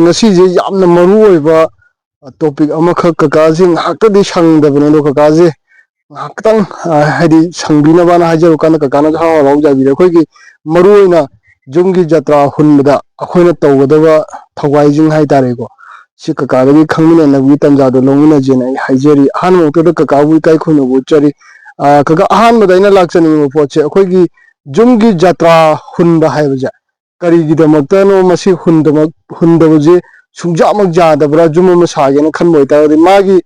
ngasi je yamna maru oiba topic amakha kakaji ngakta di sangdabne do kakaji ngaktan hadi sangbina bana hajaru kana kakana ha raw jabi khoi gi maru oina jumgi jatra hunbada akhoina tawgadaba thawai hai tare ko si kaka gi khangmina nabi tanja do longina jena haijeri han mo to kaka wi kai khono bu chari kaka han ma daina lakchani mo poche akhoi gi jumgi jatra hunba haibaja kari gi damakta no masi hundabaje sungjamak jadabra jum ma sagena khanboi ta magi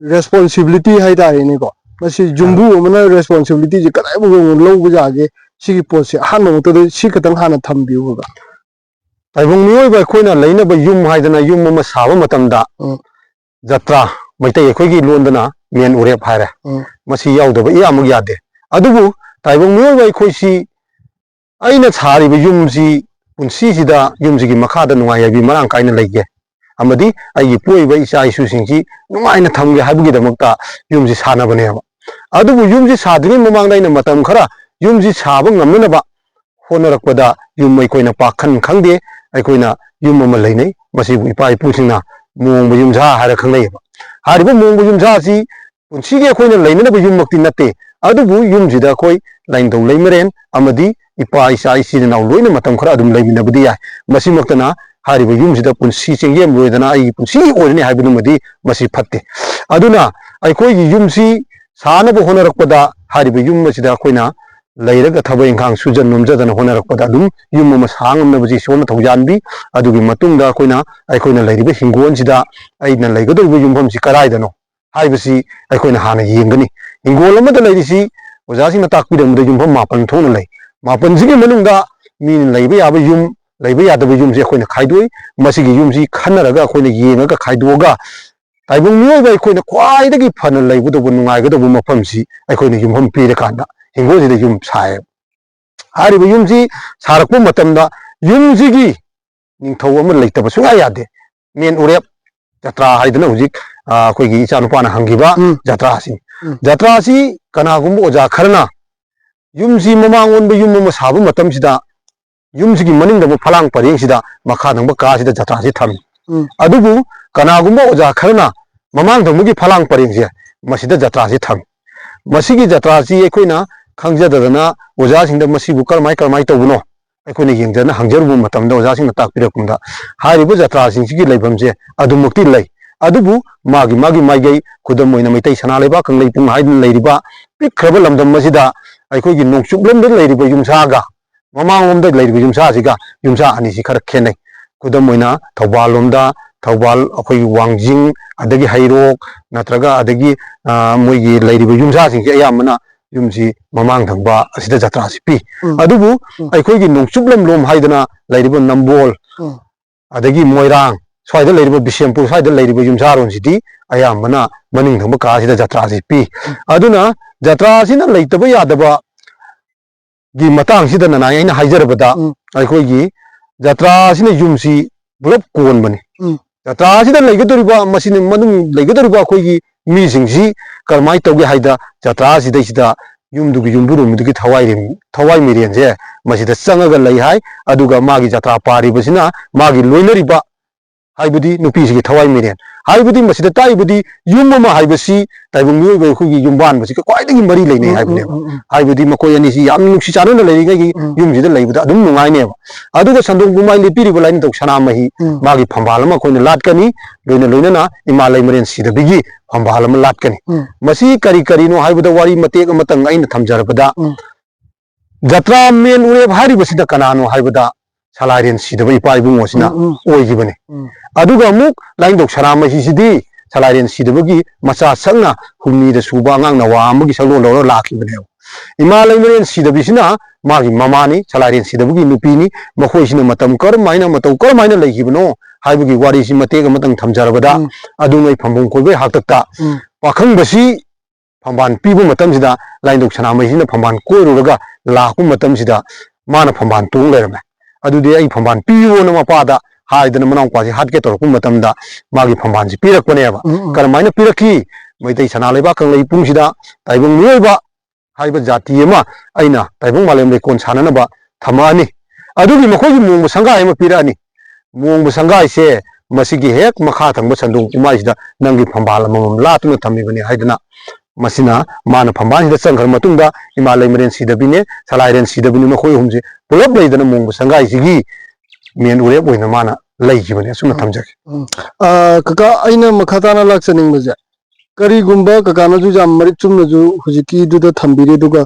responsibility hai tare ni ko masi jumbu mana responsibility je kadai bu lowbu jage sigi poche han mo to si katang hana thambiu ga taibung mioi ba khoina leina ba yum haidana yum ma saba matamda jatra maitai khoi gi londana men urep haire masi yaudaba iyamuk yade adubu taibung mioi ba khoi si aina chari ba yumsi punsi sida yumsi gi makhada nungai yabi marang kaina leige amadi ai poi ba isa isu singsi nungaina thamge habugi damakta yumsi sana bane ba adubu yumsi sadri mamangda ina matam khara yumsi saba ngamna ba honarakpada yum mai koina pakhan khangde ai koina yum ma leinai masi bu ipai pusina mong bu yumsa hara khanglei ba hari bu mong bu yumsa si punsi ge koina leina ba yum makti natte adubu yumsi da koi lain dong leimeren amadi ipa isa isi na loina matam khara adum leimina budi ya masi maktana hari bu yum sida punsi chengyem loidana ai punsi orine haibunu madi masi phatte aduna ai koi gi yumsi sana bu honarakpada hari bu yum masida koina leiraga thabai inkhang sujan nomjadana honarakpada adum yum ma sangam na buji sona thaujanbi adugi matungda koina ai koina leiriba hingon sida aina leigadol bu yumpham si karai dano haibasi ai koina hana yengani hingol amada leirisi ojasi na takpidam da yumpham mapan thona lei mapan sigi manungda min leiba yaba yum leiba yadaba yum se koina khaidoi masigi yum si khanaraga koina yengaga khaidoga taibung mioi ba koina kwai dagi phana leibudo bu nungai ga do bu mafam si ai koina yumpham pire kanda hingo sida yum sae hari bu yum si sarakpu matamda yum sigi ningthau ama leitaba sunga yade men urep jatra haidana hujik koi gi icha nupana hangiba jatra si jatra si kana gumbo oja kharna yum si mamangon bu yum ma sabu matam sida yum sigi maning da bu phalang pareng sida makha nang ba ka sida jatra si tham adubu kana gumbo oja kharna mamang dongmugi phalang pareng se masida jatra si tham masigi jatra si ekoina khangjadadana oja singda masibu karmai tawuno ekoina yengjana hangjarbu matamda oja singna takpirakumda haribu jatra singigi leibamse adumukti lei adubu magi maigai khudam moina maitai sana leba kanglei pung haidin leiriba pikraba lamdam masida aikoigi nongchup lamda leiriba yumsaga mamang lomda leiriba yumsa siga yumsa ani si khara khenai khudam moina thawbal lomda thawbal akoigi wangjing adagi hairok natraga adagi moigi leiriba yumsa singsi ayamana yumsi mamang thangba asida jatra si pi adubu aikoigi nongchuplam lom haidana leiriba nambol adagi moirang swaida leiriba bisempur swaida leiriba yumsaron sidi ayamana maning thangba ka asida jatra si pi aduna jatra sina leitaba yadaba gi matang sida nana aina haijarabada aikoigi jatra sina yumsi bulap kon bani jatra sida leigadoriba masine manung leigadoriba akoigi mi singsi karmai tawge haida jatra sida yumdugi yumburumidugi thawai mirenje masida changaga lei hai aduga magi jatra paribasina magi loinariba haibudi nupi sigi thawai miren haibudi masida taibudi yumma haibasi taibung mioi bai khugi yumban basi kwaidagi mari leinei haibune haibudi makoi ani si yam nuksi chanana leiringai gi yumsida leibuda adum nungai ne aduga sandung gumai lepiriba lain tok sana mahi magi phambalama koina latkani loina na imalai maren sida bigi phambalama latkani masi kari no haibuda wari matek amatang aina thamjarabada jatra men ureb hari basida kanano haibuda salarian sidaba ipa ibungo sina oigibane aduga muk lain dok sarama sidi salarian sidabagi macha sangna humni da suba ngang na wa amagi salo lo lakibane imalai maren sidabisina magi mamani salarian sidabagi nupini makhoi sina matam kar maina leigibano haibagi wari si matega matang thamjarabada adungai phambung koibe haktakta pakhang basi phamban pibu matam sida lain dok sarama sina phamban koiruga lakpu matam sida mana phamban tung lerame adudi ai phamban piwo na mapada haidana manang kwasi hatke torku matamda magi phamban si pirakpaneba karmaina piraki maitai sana leba kanglei pungsida taibung miyoiba haiba jati ama aina taibung malem le kon sanana ba thamani adugi makhoi mung sanga ai ma pirani मोंग Sangai से मसीगी हेक मखा थंग संदों कुमाइसिदा नंगी फंबाल अमम लातुना थम्मिबनी हाइदना मसिना मान फंबासिदा संगर मतुंगा हिमालय मरेन सिदबिने सलाइरेन सिदबिने मखोय हुमजे pull-up लैदना मोंग Sangai सिगी main उरे बोइना माना लैजिबने सुना थमजके कका अइना मखाताना लाक्सनिंग बजे करीगुंबा ककाना जु जाम मरिक चुमना जु हुजिकी दुदा थम्बिरे दुगा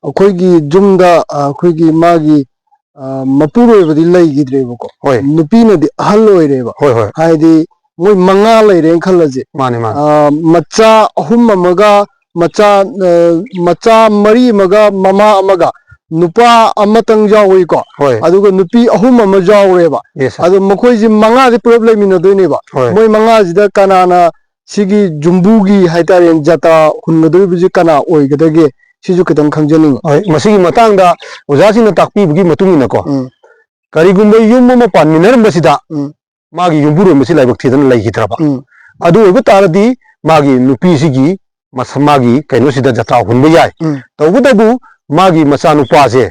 अखोइगी जुमदा अखोइगी मागी मपुरोइबदि लैगिद्रेबको होय नुपीनदि अहल ओइरेबा होय होय हाइदि मोय मंगा लैरेन खल्लजे माने माने मच्चा अहुम अमगा मच्चा मरी अमगा ममा अमगा नुपा अमतंग जावइको होय अदुगा नुपी अहुम अम जावरेबा अदु मखोइजि मंगा दि प्रॉब्लम मिनदोइनेबा मोय मंगा जिदा कनाना सिगी जुम्बुगी हाइतारेन जता हुन्नदोइबजि कना ओइगदगे सिजु कितंग खंजनिंग होय मसिगी मतंगदा ओजासिना ताकपीबगी मतुंगिनको करीगुंबा युम अमा पानमिनरमबसिदा मागी युम्बुरो मसि लाइबक थिदन लैगिद्रबा अदु ओइबा तारदी मागी नुपीसिगी मागी कैनोसिदा जता हुनबा याय तौबदबु मागी मचा नुपासे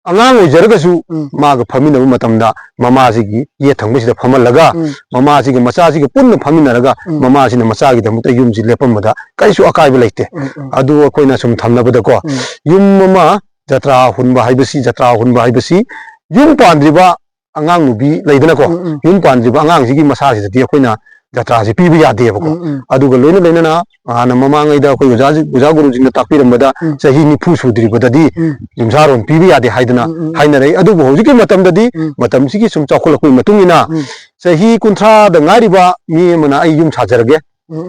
अंगांग ओइजरगसु माग फमिनबा मतमदा ममासिगी ये थंगबसिदा फमलगा ममासिगी मचासिगी पुन्न फमिनरगा ममासिना मचागी दमुता युमसि लेपमदा कैसु अकाइबा लैते अदु अखोइना सुम थमनबदको युम ममा जत्रा हुनबा हाइबसी युम पांद्रिबा अंगांग नुबी लैदनको युम पांद्रिबा अंगांगसिगी मसासिदि अखोइना जत्रासे पीबा यादेबको अदुगा लोइना लेना आना ममांगैदा अखोइ ओजा गुरुजिना ताकपिरमबदा चही निफु सुद्रिबददी युमसारोन पीबा यादे हाइदना हाइनरै अदुबो होजिकि मतमददी मतमसिगी सुम चाखोलकपै मतुंगिना चही 30 दा ngairiba mi mana ai yum sajarage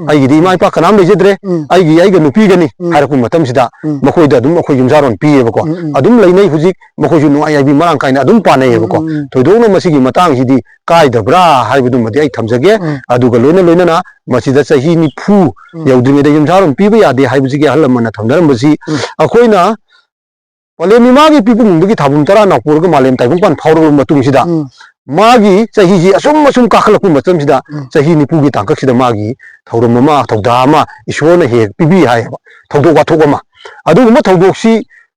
ai gi mai pa kanam lejedre ai ga nupigani harapu matam sida makoi da dum makoi yumjaron piyebako adum leinai hujik makoi ju nuai ai bi marang kaina adum panayebako thoidona masigi matang hidi kai da bra haibudum madi ai thamjage aduga loina na masida sahi ni phu yaudringe da yumjaron piba yade haibujigi halamana thamdaram basi akoina palemi magi pipung dugi thabum tara napurga malem taibung pan phawro matung sida मागी चही assume काखलप मतमसिदा चही निपुगी तांकसिदा मागी थौरम मा थौदा ईश्वरना हे PV हाय थौदोक वाथोक अमा अदुगुम थौदोकसी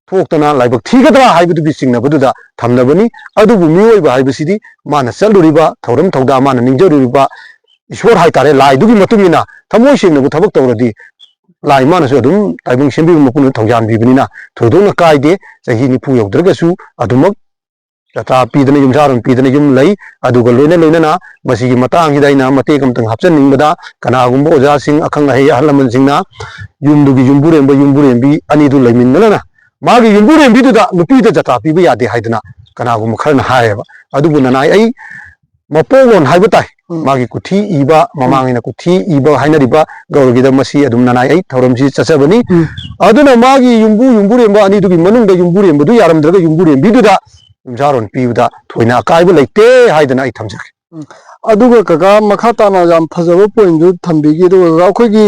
थोक्तना लाइबक थीगदरा हाइबदु बिसिंगनबदुदा थमनबनी अदुबु मियोइबा हाइबसिदी माना चलुरिबा थौरम थौदा माना निंजरुरिबा ईश्वर हाइतारे लाइदुगी मतुमिना थमोइ सिंगनबु थबक तौरदी लाई मानसु अदुम ताइबुंग सेंबि मपुन थौजान बिबनिना थौदोना काइदे चही निपु यौद्रगसु अदुमक जता पीदने युमसारोन पीदने युम लई अदुगा लोइना मसिगी मतांगिदाइना मतेकम तंग हपचन निंगबदा कनागुंबो ओजा सिंग अखंग है अहलमन सिंगना युमदुगी युमबुरेंबी अनिदु लैमिनना मागी युमबुरेंबी दुदा नुपीदा जता पीबा यादे हाइदना कनागुंबो खरना हायबा अदुबु ननाय आई मपोगोन हाइबताई मागी कुथी इबा ममांगिना कुथी इबा हाइनरिबा गौरगिदा मसी अदुम ननाय आई थौरमसी चचबनी अदुना मागी युमबुरेंबा अनिदुगी मनुंगदा युमबुरेंबदु यारमद्रगा युमबुरेंबी दुदा जारोन पीबदा थोइना अकाइबा लैते हाइदना आई थमजके अदुगा कका मखाताना जाम फजबो पॉइंट जु थंबिगी दुगा अखोइगी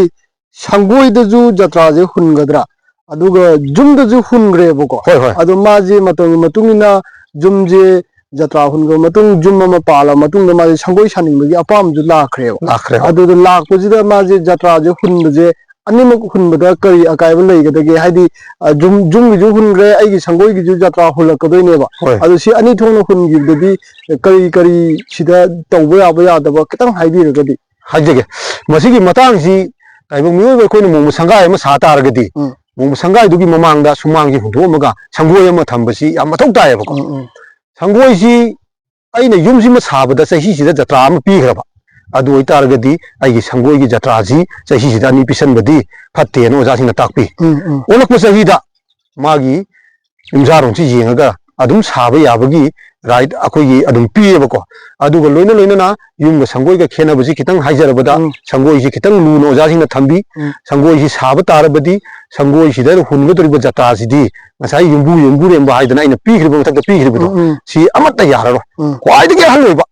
संगोइदजु जत्राजे हुनगदरा अदुगा जुमदजु हुनग्रेबको होय होय अदु माजे मतुंगिना जुमजे जत्रा हुनगो मतुंग जुम अमा पाला मतुंग माजे संगोइ सानिंगबगी अपामजु लाखरे अदु लाखपजिदा माजे जत्राजे हुनबजे अनिमक हुनबदा करी अकाइबा लैगदगे हाइदि जुमगिजु हुनग्रे आइगी संगोइगिजु जत्रा हुलकदोइनेबा अदु सि अनि थोंना हुनगिबददी करी सिदा तौबा याबा यादबा कितंग हाइबिरगदी हाइजगे मसिगी मतांगसी ताइबो मियोबे कोइन मोंग संगाय अमा सातारगदी मोंग संगाय दुगी ममांगदा सुमांगी हुंदोमगा संगोय अमा थंबसी याम मथौ तायबको संगोइसी अइना युमसि म साबदा सही सिदा जत्रा अमा पीखरबा अदु ओइतारगदी आइगी संगोइगी जत्राजी चही सिदा नि पिसनबदी फत्तेनो ओजासिंगना ताकपी ओलकपो चहीदा मागी युमजारोंसी येंगगा अदुम साबा याबगी राइट अखोइगी अदुम पीएबको अदुगा लोइना युमगा संगोइगा खेनबजी खितंग हाइजरबदा संगोइसी खितंग लुनो ओजासिंगना थंबी संगोइसी साबा तारबदी संगोइसिदा हुनगदरिबा जत्रासिदी ngasai yumbu remba haidana ina pigriba mathakta pigriba si amatta yararo kwaidagi halloiba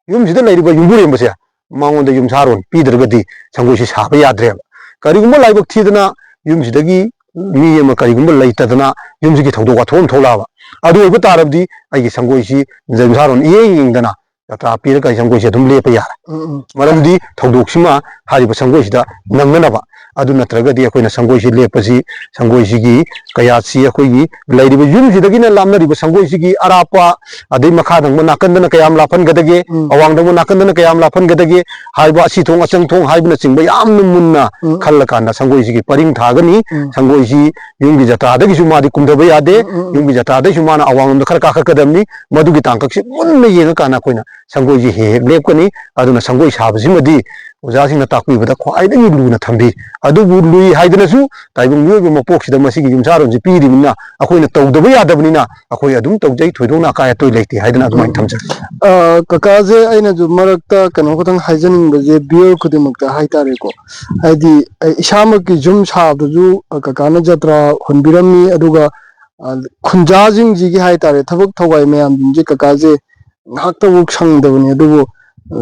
yum sida lairiba yumbu remba se mangonda yum saron pidragadi sangoisi saba yadreba karigumba laibak thidana yum sidagi mi ama karigumba laitadana yum sigi thawdo wa thom tholaba adu oiba tarabdi aigi sangoisi yum saron yengdana jatra piraga sangoisi adum lepa yara maramdi thawdoksima hariba sangoisida nanganaba adu natragadi akoina sangoi si lepasi sangoi sigi kayasi akoigi lairiba yum sidagina lamnariba sangoi sigi arapa adai makhadang manakandana kayam lapan gadage awangdang manakandana kayam lapan gadage haiba si thong achang thong haibna chingba yamna munna khallakanda sangoi sigi paring thagani sangoi si yumgi jata dagi sumadi kumdaba yade yumgi jata dagi sumana awangdam khar ka kadamni madugi tangkak si munna yenga kana koina sangoi ji he lepkani aduna sangoi sabasi madi ojasing na takui bada khwaidagi luna thambi adubu lui haidanasu taibung miyoi mapok sida masigi yumsaron ji piri minna akoina tawdaba yadabnina akoi adum tawjai thoidona kaya toy leiti haidana adumai thamja kakaje aina ju marakta kano khotang haijaning baje bier khudimakta haitare ko haidi isamak jum sabdu ju kakana jatra honbirami aduga khunjajing ji gi haitare thabak thawai mayam ji kakaje ngakta wuk sangdabani adubu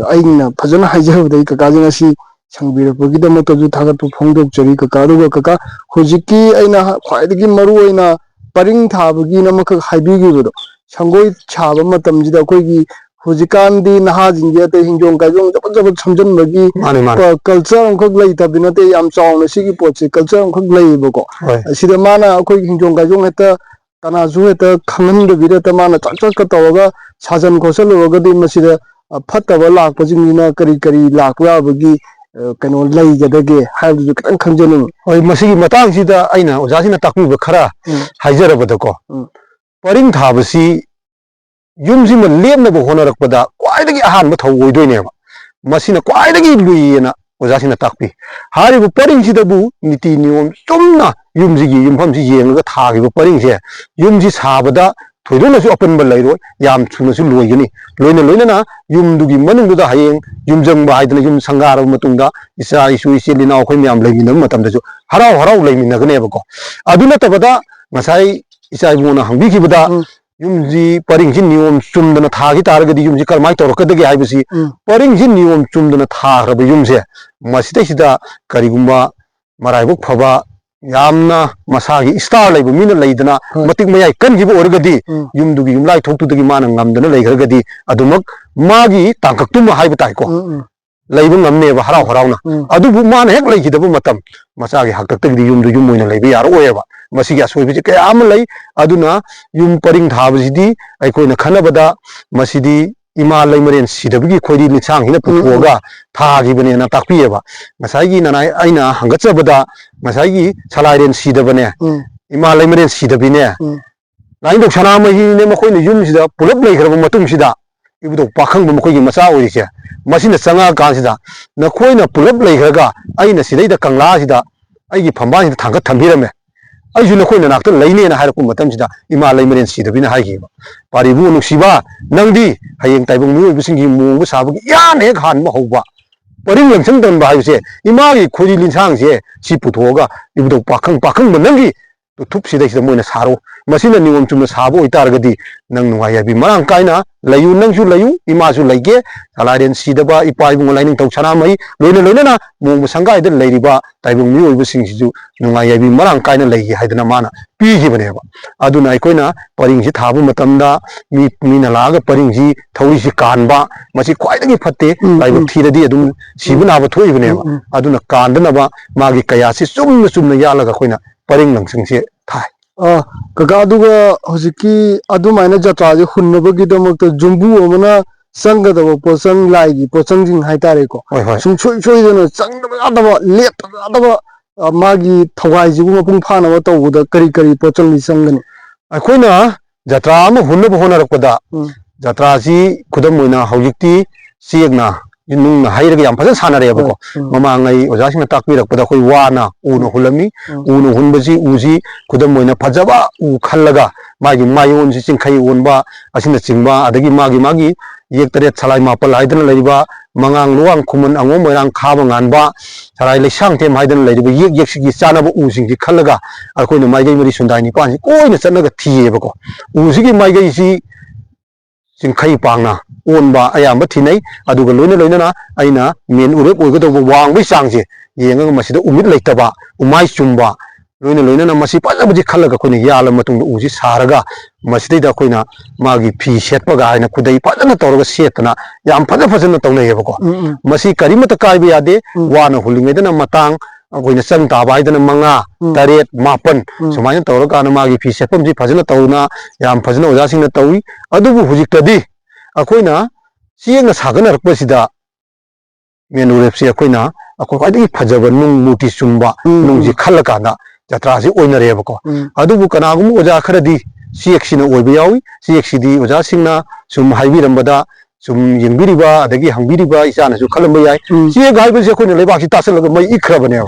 aina fajana haijabdai kakaje ngasi sangbirapagidamata ju thagatpu phongdokjari kaka aduga kaka hojiki aina khwaidagi maru aina paring thabagi namak haibigibado sangoi chaba matamjida akoigi hojikandi nahajinge te hingjong kaijong jab samjanbagi culture amkhak leitabinate yam chawna sigi potse culture amkhak leibako sida mana akoigi hingjong kaijong heta kanaju heta khangendabirata mana chak ka tawaga sajan khosalogadi masida fataba lakpajingina kari kari lakbagi kano leigedage haibju kitang khangjaning oi masigi matang sida aina ojasina takmiba khara haijarabadako paring thabasi yumsi ma lemnaba honarakpada kwaidagi ahanba thau oidoineba masina kwaidagi luiyena ojasina takpi haribu paring sidabu niti niyom chumna yumsigi yumfamsi yengaga thagiba paring se yumsi sabada thoidolasu apanba leiroi yam thunasu loigani loina yumdugi manungda hayeng yumjangba haidana yum sangara matungda isa isu iselina khoi myam leimina matamdasu harau leiminaganeba ko aduna tabada ngasai isa ibuna hangbi kibada yumji paringji niyom chumdana thagi taragadi yumji karmai torakadagi haibasi paringji niyom chumdana thagraba yumse masida sida karigumba maraibok phaba yamna masagi star laibu mina leidana matik mayai kangibu orgadi yumdugi yumlai thoktudagi mana ngamdana leigragadi adumak magi tangkaktuma haiba taiko leibu ngamneba harau na adubu mana hek leigidaba matam masagi haktaktagdi yumdu yumoina leiba yaro oyeba masigi asoibiji kaya ama lei aduna yum paring thabasidi aikoina khanabada masidi ima leimaren sidabigi khoidi lichang hina puthoga thagibane na takpiyeba ngasai nanai aina hangatchabada ngasai salairen sidabane ima leimaren sidabine laindok sanamahi ne makhoina yum sida pulap leigraba matung sida ibudo pakhangba makhoigi macha orise masina changa kansida nakhoina pulap leigraga aina sidaida kangla sida aigi phamba sida thangka thambirame aiju nakhoina nakta leine na hairku matamsida ima leimaren sidabina haigiba paribu nuksiba nangdi hayeng taibung mi bisingi mungbu sabagi yan hek hanba hauba paring langsang dan bahayuse imagi khodi linsang se si puthoga ibudo pakhang nangi to thup sida sida moina saro masina niwom chumna sabo itargadi nang nuaya bi marang kaina layu nangsu layu imasu laige salaren sidaba ipaibung laining tau sana mai loina na mungbu sangai da leiriba taibung mi oibu singsiju nuaya bi marang kaina laigi haidana mana pigibaneba aduna aikoina paringsi thabu matamda mina laga paringsi thawisi kanba masi khwaidagi phatte taibung thiradi adum sibunaba thoibaneba aduna kandanaba magi kayasi chumna yalaga khoina paring langsingse thai kaka aduga hojiki adumaina jatraje hunnabagidamukta jumbu amana sangadaba posang laigi posangjing haitare ko sum choidana sangdaba leptaba magi thawaijibu mapung phanaba tawuda kari posang ni sangani akoina jatra ama hunnaba honarakpada jatra si khudam moina hojikti siegna nung hairaga yam phasan sanareba ko mamangai ojasina takpirakpada khoi wana uno hulami uno hunbaji uji khudam moina phajaba u khallaga magi mayon si chingkhai onba asina chingba adagi magi yek salai mapal haidana leriba mangang luang khuman angom moirang khaba nganba salai leisang them haidana leriba yek sigi chanaba u singki khallaga akoina maigai mari sundai ni panji koina chanaga thiyeba ko usigi maigai si chingkhai pangna onba ayamba thinai aduga loina aina men urep oigodoba wangbai changje yenga masida umit leitaba umai chumba loina na masi pajabuji khallaga khoina yala matungda uji saraga masida khoina magi phi setpaga haina kudai pajana tawraga setna yam phajana tawnayeba ko masi karimata kaiba yade wana hulingedana matang ꯑꯩꯈꯣꯏꯅ ꯆꯪ ꯇꯥꯕ ꯍꯥꯏꯗꯅ 5 8 7 ꯁꯨꯃꯥꯏꯅ ꯇꯧꯔꯀꯥꯟꯗ ꯃꯥꯒꯤ ꯐꯤ ꯁꯦꯠꯐꯝꯁꯤ ꯐꯖꯅ ꯇꯧꯅ ꯌꯥꯝ ꯐꯖꯅ ꯑꯣꯖꯥꯁꯤꯡꯅ ꯇꯧꯏ ꯑꯗꯨꯕꯨ ꯍꯧꯖꯤꯛꯇꯗꯤ ꯑꯩꯈꯣꯏꯅ ꯆꯦꯡꯅ ꯁꯥꯒꯠꯅꯔꯛꯄꯁꯤꯗ ꯃꯦꯟ ꯎꯔꯦꯞꯁꯤ ꯑꯩꯈꯣꯏꯅ ꯈ꯭ꯋꯥꯏꯗꯒꯤ ꯐꯖꯕ ꯅꯨꯡ ꯃꯨꯔꯇꯤ ꯆꯨꯝꯕ ꯅꯨꯡꯁꯤ ꯈꯜꯂꯀꯥꯟꯗ ꯖꯇ꯭ꯔꯥꯁꯤ ꯑꯣꯏꯅꯔꯦꯕꯀꯣ ꯑꯗꯨꯕꯨ ꯀꯅꯥꯒꯨꯝꯕ ꯑꯣꯖꯥ ꯈꯔꯗꯤ ꯆꯦꯛꯁꯤꯅ ꯑꯣꯏꯕ ꯌꯥꯎꯏ ꯆꯦꯛꯁꯤꯗꯤ ꯑꯣꯖꯥꯁꯤꯡꯅ ꯁꯨꯝ ꯍꯥꯏꯕꯤꯔꯝꯕꯗ ꯁꯨꯝ ꯌꯦꯡꯕꯤꯔꯤꯕ ꯑꯗꯒꯤ ꯍꯪꯕꯤꯔꯤꯕ ꯏꯆꯥꯅꯁꯨ ꯈꯜꯂꯝꯕ ꯌꯥꯏ ꯆꯦꯛ ꯍꯥꯏꯕꯁꯤ ꯑꯩꯈꯣꯏꯅ ꯂꯩꯕꯥꯛꯁꯤ ꯇꯥꯁꯜꯂꯒ ꯃꯩ ꯏꯛꯈ꯭ꯔꯕꯅꯦꯕ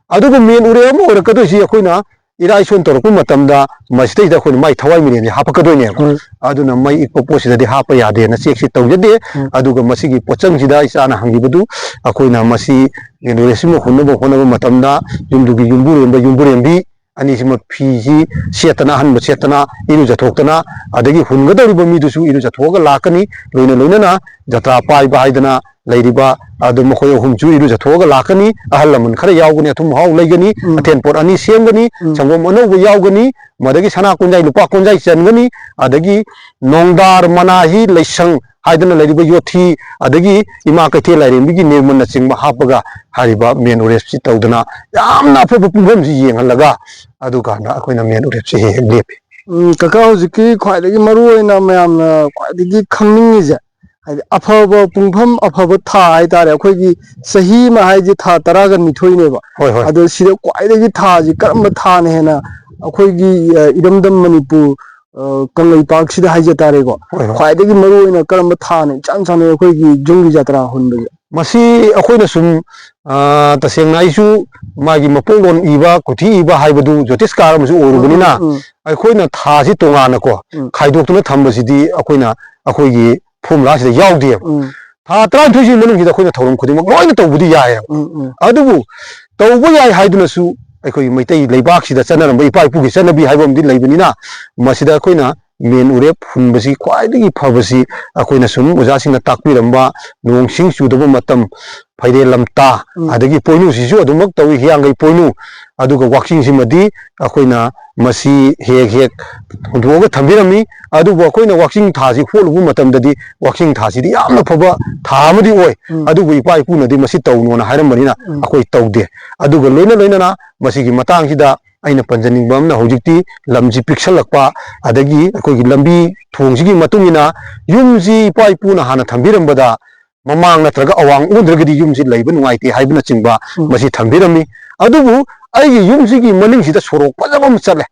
ꯑꯗꯨꯒ ꯃꯦꯟ ꯎꯔꯦꯞ ꯑꯃ ꯑꯣꯏꯔꯛꯀꯗꯣꯏꯁꯤ ꯑꯩꯈꯣꯏꯅ ꯏꯔꯥꯏꯁꯣꯟ ꯇꯧꯔꯛꯄ ꯃꯇꯝꯗ ꯃꯁꯤꯗꯩꯗ ꯑꯩꯈꯣꯏꯅ ꯃꯥꯏ ꯊꯋꯥꯏ ꯃꯤꯔꯦꯟꯁꯦ ꯍꯥꯞꯄꯛꯀꯗꯣꯏꯅꯦꯕ ꯑꯗꯨꯅ ꯃꯩ ꯏꯛꯄ ꯄꯣꯠꯁꯤꯗꯗꯤ ꯍꯥꯞꯄ ꯌꯥꯗꯦꯅ ꯆꯦꯛꯁꯤ ꯇꯧꯖꯗꯦ ꯑꯗꯨꯒ ꯃꯁꯤꯒꯤ ꯄꯣꯠꯆꯪꯁꯤꯗ ꯏꯆꯥꯅ ꯍꯪꯈꯤꯕꯗꯨ ꯑꯩꯈꯣꯏꯅ ꯃꯁꯤ ꯃꯦꯟ ꯎꯔꯦꯞꯁꯤꯃ ꯍꯨꯟꯅꯕ ꯍꯣꯠꯅꯕ ꯃꯇꯝꯗ ꯌꯨꯝꯗꯨꯒꯤ ꯌꯨꯝꯕꯨꯔꯦꯝꯕ ꯌꯨꯝꯕꯨꯔꯦꯝꯕꯤ ꯑꯅꯤꯁꯤꯃ ꯐꯤꯁꯤ ꯁꯦꯠꯇꯅ ꯑꯍꯟꯕ ꯁꯦꯠꯇꯅ ꯏꯔꯨꯖꯊꯣꯛꯇꯅ ꯑꯗꯒꯤ ꯍꯨꯟꯒꯗꯧꯔꯤꯕ ꯃꯤꯗꯨꯁꯨ ꯏꯔꯨꯖꯊꯣꯛꯑꯒ ꯂꯥꯛꯀꯅꯤ ꯂꯣꯏꯅꯅ ꯖꯇ꯭ꯔꯥ ꯄꯥꯏꯕ ꯍꯥꯏꯗꯅ ꯂꯩꯔꯤꯕ ꯑꯗꯨ ꯃꯈꯣꯏ ꯑꯍꯨꯝꯁꯨ ꯏꯔꯨꯖꯊꯣꯛꯑꯒ ꯂꯥꯛꯀꯅꯤ ꯑꯍꯜ ꯂꯃꯟ ꯈꯔ ꯌꯥꯎꯒꯅꯤ ꯑꯊꯨꯝ ꯑꯍꯥꯎ ꯂꯩꯒꯅꯤ ꯑꯊꯦꯟꯄꯣꯠ 2 ꯁꯦꯝꯒꯅꯤ ꯁꯪꯒꯣꯝ ꯑꯅꯧꯕ ꯌꯥꯎꯒꯅꯤ ꯃꯗꯒꯤ ꯁꯅꯥ ꯀꯨꯟꯖꯥꯏ ꯂꯨꯄꯥ ꯀꯨꯟꯖꯥꯏ ꯆꯟꯒꯅꯤ ꯑꯗꯒꯤ ꯅꯣꯡꯗꯥꯔ ꯃꯅꯥꯍꯤ ꯂꯩꯁꯪ ꯍꯥꯏꯗꯅ ꯂꯩꯔꯤꯕ ꯌꯣꯊꯤ ꯑꯗꯒꯤ ꯏꯃꯥ ꯀꯩꯊꯦꯜ ꯂꯥꯏꯔꯦꯝꯕꯤꯒꯤ ꯅꯤꯔꯃꯜꯅꯆꯤꯡꯕ ꯍꯥꯞꯄꯒ ꯍꯥꯏꯔꯤꯕ ꯃꯦꯟ ꯎꯔꯦꯞꯁꯤ ꯇꯧꯗꯅ ꯌꯥꯝꯅ ꯑꯐꯕ ꯄꯨꯡꯐꯝꯁꯤ ꯌꯦꯡꯍꯜꯂꯒ ꯑꯗꯨꯀꯥꯟꯗ ꯑꯩꯈꯣꯏꯅ ꯃꯦꯟ ꯎꯔꯦꯞꯁꯤ ꯍꯦꯛ ꯂꯦꯞꯄꯤ ꯀꯀꯥ ꯍꯧꯖꯤꯛꯀꯤ ꯈ꯭ꯋꯥꯏꯗꯒꯤ ꯃꯔꯨꯑꯣꯏꯅ ꯃꯌꯥꯝꯅ ꯈ꯭ꯋꯥꯏꯗꯒꯤ ꯈꯪꯅꯤꯡꯉꯤꯁꯦ ꯍꯥꯏꯗꯤ ꯑꯐꯕ ꯄꯨꯡꯐꯝ ꯑꯐꯕ ꯊꯥ ꯍꯥꯏꯇꯥꯔꯦ ꯑꯩꯈꯣꯏꯒꯤ ꯆꯍꯤ ꯑꯃ ꯍꯥꯏꯁꯦ ꯊꯥ 12ꯅꯦꯕ ꯍꯣꯏ ꯑꯗꯣ ꯁꯤꯗ ꯈ꯭ꯋꯥꯏꯗꯒꯤ ꯊꯥꯁꯤ ꯀꯔꯝꯕ ꯊꯥꯅ ꯍꯦꯟꯅ ꯑꯩꯈꯣꯏꯒꯤ ꯏꯔꯝꯗꯝ ꯃꯅꯤꯄꯨꯔ ꯀꯪꯂꯩꯄꯥꯛꯁꯤꯗ ꯍꯥꯏꯖ ꯇꯥꯔꯦꯀꯣ ꯍꯣꯏ ꯍꯣꯏ ꯈ꯭ꯋꯥꯏꯗꯒꯤ ꯃꯔꯨꯑꯣꯏꯅ ꯀꯔꯝꯕ ꯊꯥꯅ ꯏꯆꯥꯟ ꯆꯥꯟꯅꯩ ꯑꯩꯈꯣꯏꯒꯤ ꯖꯨꯝꯒꯤ ꯖꯇ꯭ꯔꯥ ꯍꯨꯟꯕꯁꯦ ꯃꯁꯤ ꯑꯩꯈꯣꯏꯅ ꯁꯨꯝ ꯇꯁꯦꯡꯅ ꯑꯩꯁꯨ ꯃꯥꯒꯤ ꯃꯄꯣꯛꯂꯣꯟ ꯏꯕ ꯀꯨꯊꯤ ꯏꯕ ꯍꯥꯏꯕꯗꯨ ꯖꯣꯇꯤꯁꯀꯥꯔ ꯑꯃꯁꯨ ꯑꯣꯏꯔꯨꯕꯅꯤꯅ ꯑꯩꯈꯣꯏꯅ ꯊꯥꯁꯤ ꯇꯣꯉꯥꯟꯅꯀꯣ ꯈꯥꯏꯗꯣꯛꯇꯨꯅ ꯊꯝꯕꯁꯤꯗꯤ ꯑꯩꯈꯣꯏꯅ ꯑꯩꯈꯣꯏꯒꯤ ꯐꯣꯔꯃꯨꯂꯥꯁꯤꯗ ꯌꯥꯎꯗꯦꯕ ꯊꯥ 13ꯁꯤ ꯃꯅꯨꯡꯁꯤꯗ ꯑꯩꯈꯣꯏꯅ ꯊꯧꯔꯝ ꯈꯨꯗꯤꯡꯃꯛ ꯂꯣꯏꯅ ꯇꯧꯕꯗꯤ ꯌꯥꯏꯑꯕ ꯑꯗꯨꯕꯨ ꯇꯧꯕ ꯌꯥꯏ ꯍꯥꯏꯗꯨꯅꯁꯨ ꯑꯩꯈꯣꯏꯒꯤ ꯃꯩꯇꯩ ꯂꯩꯕꯥꯛꯁꯤꯗ ꯆꯠꯅꯔꯝꯕ ꯏꯄꯥ ꯏꯄꯨꯒꯤ ꯆꯠꯅꯕꯤ ꯍꯥꯏꯕ ꯑꯃꯗꯤ ꯂꯩꯕꯅꯤ나 ꯃꯁꯤꯗ ꯑꯩꯈꯣꯏꯅ ꯃꯦꯟ ꯎꯔꯦꯞ ꯍꯨꯟꯕꯁꯤ ꯈ꯭ꯋꯥꯏꯗꯒꯤ ꯐꯕꯁꯤ ꯑꯩꯈꯣꯏꯅ ꯁꯨꯝ ꯑꯣꯖꯥꯁꯤꯡꯅ ꯇꯥꯛꯄꯤꯔꯝꯕ ꯅꯣꯡ ꯁꯤꯡ ꯆꯨꯗꯕ ꯃꯇꯝ ꯐꯩꯗꯦꯜ ꯂꯝꯇꯥ ꯑꯗꯒꯤ ꯄꯣꯏꯅꯨꯁꯤꯁꯨ ꯑꯗꯨꯃꯛ ꯇꯧꯏ ꯍꯤꯌꯥꯡꯒꯩ ꯄꯣꯏꯅꯨ ꯑꯗꯨꯒ ꯋꯥꯛꯆꯤꯡꯁꯤꯃꯗꯤ ꯑꯩꯈꯣꯏꯅ ꯃꯁꯤ ꯍꯦꯛ ꯍꯨꯟꯗꯣꯛꯑꯒ ꯊꯝꯕꯤꯔꯝꯃꯤ ꯑꯗꯨꯕꯨ ꯑꯩꯈꯣꯏꯅ ꯋꯥꯛꯆꯤꯡ ꯊꯥꯁꯤ ꯍꯣꯠꯂꯨꯕ ꯃꯇꯝꯗꯗꯤ ꯋꯥꯛꯆꯤꯡ ꯊꯥꯁꯤꯗꯤ ꯌꯥꯝꯅ ꯐꯕ ꯊꯥ ꯑꯃꯗꯤ ꯑꯣꯏ ꯑꯗꯨꯕꯨ ꯏꯄꯥ ꯏꯄꯨꯅꯗꯤ ꯃꯁꯤ ꯇꯧꯅꯣꯅ ꯍꯥꯏꯔꯝꯕꯅꯤꯅ ꯑꯩꯈꯣꯏ ꯇꯧꯗꯦ ꯑꯗꯨꯒ ꯂꯣꯏꯅꯅ ꯃꯁꯤꯒꯤ ꯃꯇꯥꯡꯁꯤꯗ ꯑꯩꯅ ꯄꯟꯖꯅꯤꯡꯕ ꯑꯃꯅ ꯍꯧꯖꯤꯛꯇꯤ ꯂꯝꯁꯤ ꯄꯤꯛꯁꯜꯂꯛꯄ ꯑꯗꯒꯤ ꯑꯩꯈꯣꯏꯒꯤ ꯂꯝꯕꯤ ꯊꯣꯡꯁꯤꯒꯤ ꯃꯇꯨꯡ ꯏꯟꯅ ꯌꯨꯝꯁꯤ ꯏꯄꯥ ꯏꯄꯨꯅ ꯍꯥꯟꯅ ꯊꯝꯕꯤꯔꯝꯕꯗ ꯃꯃꯥꯡ ꯅꯠꯇ꯭ꯔꯒ ꯑꯋꯥꯡ ꯑꯣꯟꯗ꯭ꯔꯒꯗꯤ ꯌꯨꯝꯁꯤ ꯂꯩꯕ ꯅꯨꯡꯉꯥꯏꯇꯦ ꯍꯥꯏꯕꯅꯆꯤꯡꯕ ꯃꯁꯤ ꯊꯝꯕꯤꯔꯝꯃꯤ ꯑꯗꯨꯕꯨ ꯑꯩꯒꯤ ꯌꯨꯝꯁꯤꯒꯤ ꯃꯅꯤꯡꯁꯤꯗ ꯁꯣꯔꯣꯛ ꯐꯖꯕ ꯑꯃ ꯆꯠꯂꯦ